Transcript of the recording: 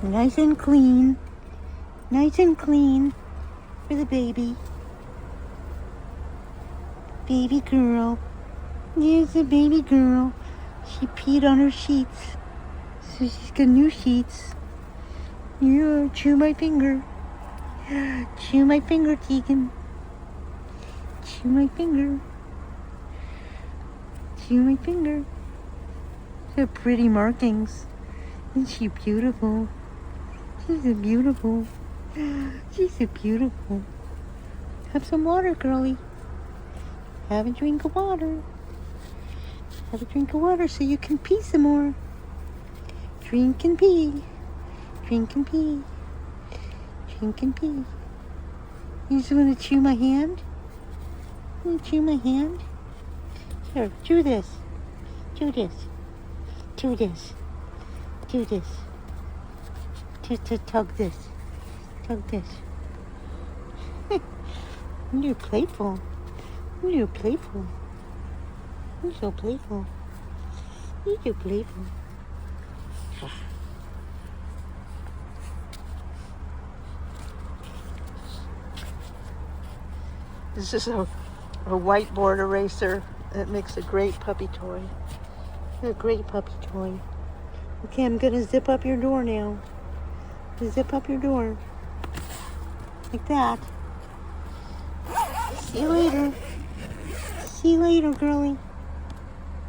Nice and clean. Nice and clean for the baby. Baby girl. Here's a baby girl. She peed on her sheets. So she's got new sheets. Yeah, chew my finger. Chew my finger, Tegan. Chew my finger. Chew my finger. So pretty markings. Isn't she beautiful? She's so beautiful. She's so beautiful. Have some water, girlie. Have a drink of water. Have a drink of water so you can pee some more. Drink and pee. Drink and pee. Drink and pee. You just want to chew my hand? You want to chew my hand? Here, chew this. Chew this. Chew this. Chew this. Tug this. Tug this. You're playful. You're playful. You're so playful. You're so playful. This is a whiteboard eraser. It makes a great puppy toy. A great puppy toy. Okay, I'm gonna zip up your door now. Zip up your door. Like that. See you later. See you later, girlie.